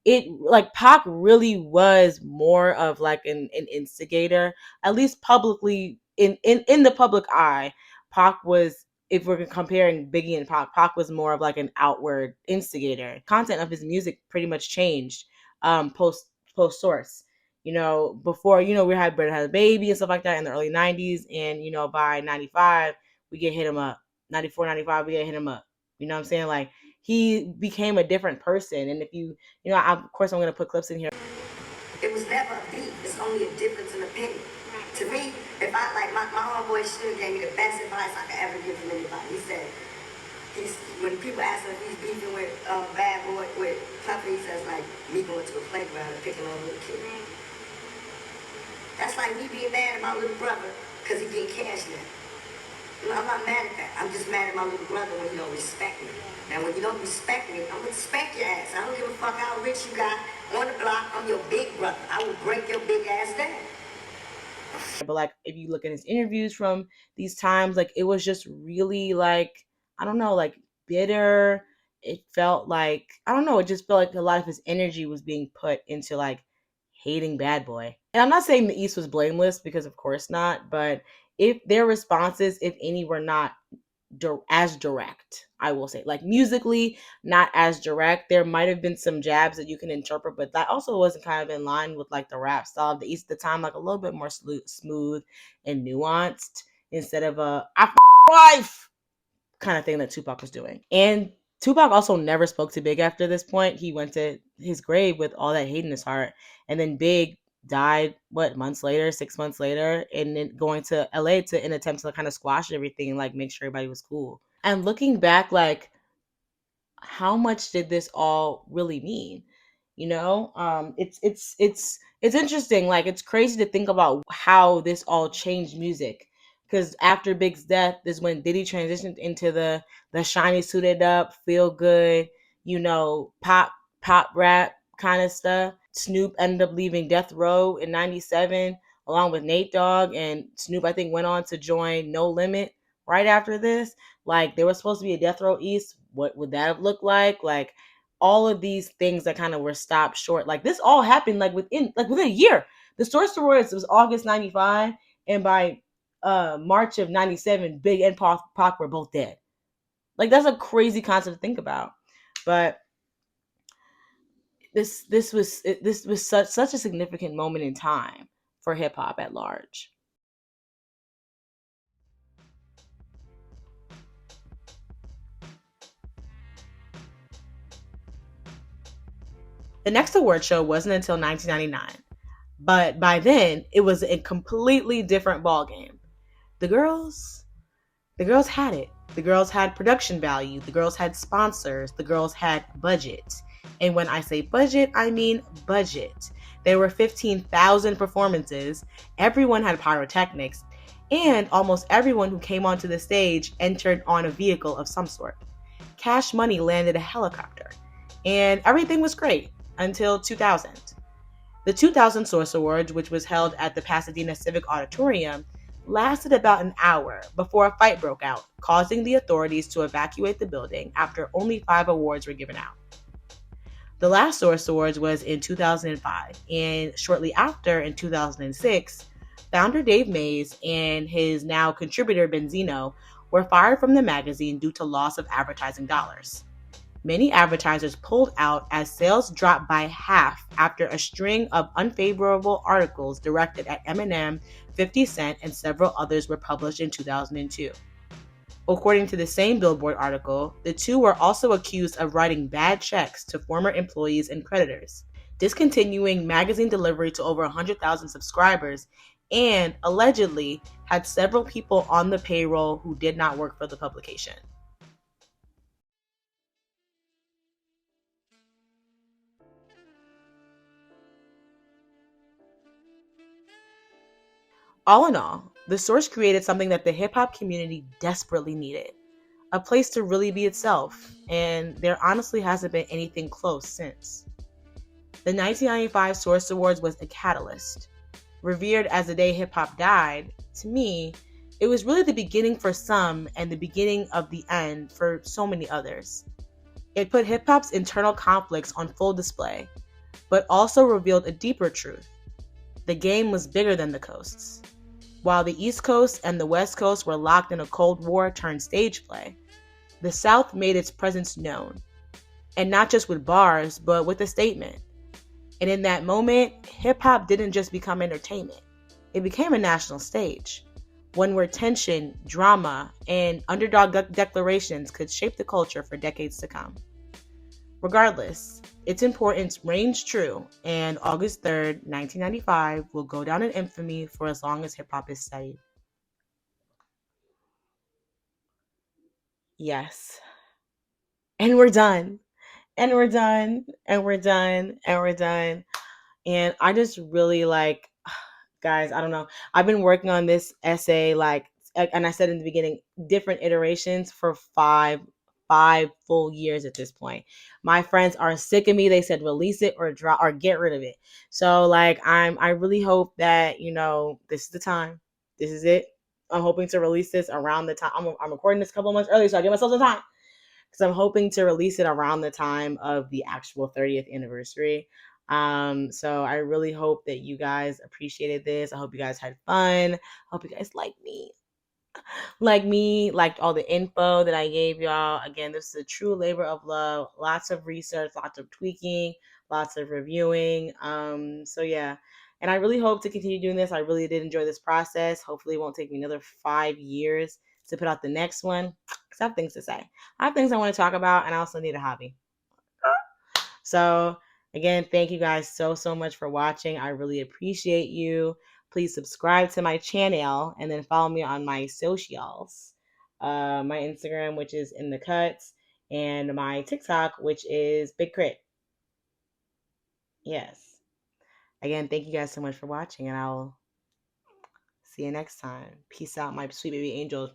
it, like Pac really was more of like an instigator, at least publicly in the public eye. Pac was, if we're comparing Biggie and Pac, Pac was more of like an outward instigator. Content of his music pretty much changed post source. You know, before, you know, we had Brother Had a Baby and stuff like that in the early 90s. And, you know, by 95, we get hit him up. 94, 95, we get hit him up. You know what I'm saying? Like, he became a different person. And if you, you know, of course, I'm going to put clips in here. It was never a beef. It's only a difference in opinion. To me, if I, like, my homeboy Suge gave me the best advice I could ever give from anybody. He said, when people ask him if he's beefing with Bad Boy, with Puffy, he says, like, me going to a playground and picking on a little kid. That's like me being mad at my little brother because he getting cash now. You know, I'm not mad at that. I'm just mad at my little brother when you don't respect me. And when you don't respect me, I'm gonna respect your ass. I don't give a fuck how rich you got on the block. I'm your big brother. I will break your big ass down. But like, if you look at his interviews from these times, like it was just really like, I don't know, like bitter. It felt like, I don't know, it just felt like a lot of his energy was being put into like hating Bad Boy. And I'm not saying the East was blameless, because of course not, but if their responses, if any, were not as direct, I will say, like musically not as direct. There might have been some jabs that you can interpret, but that also wasn't kind of in line with like the rap style of the East at the time, like a little bit more smooth and nuanced instead of a wife kind of thing that Tupac was doing. And Tupac also never spoke to Big after this point. He went to his grave with all that hate in his heart, and then Big died 6 months later, and then going to LA to an attempt to kind of squash everything and like make sure everybody was cool. And looking back, like how much did this all really mean? You know, it's interesting. Like it's crazy to think about how this all changed music. Because after Big's death is when Diddy transitioned into the shiny suited up, feel good, you know, pop rap kind of stuff. Snoop ended up leaving Death Row in '97 along with Nate Dogg, and Snoop I think went on to join No Limit right after this. Like there was supposed to be a Death Row East. What would that have looked like? Like all of these things that kind of were stopped short. Like this all happened within a year. The Source Awards was August '95, and by March of '97, Big and Pac were both dead. Like that's a crazy concept to think about. But this was such a significant moment in time for hip hop at large. The next award show wasn't until 1999, but by then it was a completely different ballgame. The girls had it. The girls had production value. The girls had sponsors. The girls had budget. And when I say budget, I mean budget. There were 15,000 performances. Everyone had pyrotechnics. And almost everyone who came onto the stage entered on a vehicle of some sort. Cash Money landed a helicopter. And everything was great until 2000. The 2000 Source Awards, which was held at the Pasadena Civic Auditorium, lasted about an hour before a fight broke out, causing the authorities to evacuate the building after only 5 awards were given out. The last Source Awards was in 2005, and shortly after, in 2006, founder Dave Mays and his now contributor Benzino were fired from the magazine due to loss of advertising dollars. Many advertisers pulled out as sales dropped by half after a string of unfavorable articles directed at Eminem, 50 Cent, and several others were published in 2002. According to the same Billboard article, the two were also accused of writing bad checks to former employees and creditors, discontinuing magazine delivery to over 100,000 subscribers, and allegedly had several people on the payroll who did not work for the publication. All in all, The Source created something that the hip-hop community desperately needed. A place to really be itself, and there honestly hasn't been anything close since. The 1995 Source Awards was a catalyst. Revered as the day hip hop died, to me, it was really the beginning for some and the beginning of the end for so many others. It put hip hop's internal conflicts on full display, but also revealed a deeper truth. The game was bigger than the coasts. While the East Coast and the West Coast were locked in a Cold War turned stage play, the South made its presence known. And not just with bars, but with a statement. And in that moment, hip-hop didn't just become entertainment. It became a national stage, one where tension, drama, and underdog declarations could shape the culture for decades to come. Regardless, its importance reigns true, and August 3rd, 1995 will go down in infamy for as long as hip-hop is studied. Yes. And we're done. And we're done. And we're done. And we're done. And I just really guys, I don't know. I've been working on this essay, and I said in the beginning, different iterations for five full years at this point. My friends are sick of me. They said release it or drop or get rid of it. So I really hope that, this is the time. This is it. I'm hoping to release this around the time. I'm recording this a couple of months early, so I give myself some time. Because I'm hoping to release it around the time of the actual 30th anniversary. So I really hope that you guys appreciated this. I hope you guys had fun. I hope you guys liked all the info that I gave y'all. Again, this is a true labor of love. Lots of research, lots of tweaking, lots of reviewing. So yeah. And I really hope to continue doing this. I really did enjoy this process. Hopefully it won't take me another 5 years to put out the next one. Because I have things to say. I have things I want to talk about, and I also need a hobby. So again, thank you guys so much for watching. I really appreciate you. Please subscribe to my channel and then follow me on my socials. My Instagram, which is in the cuts, and my TikTok, which is Big Crit. Yes. Again, thank you guys so much for watching, and I'll see you next time. Peace out, my sweet baby angels.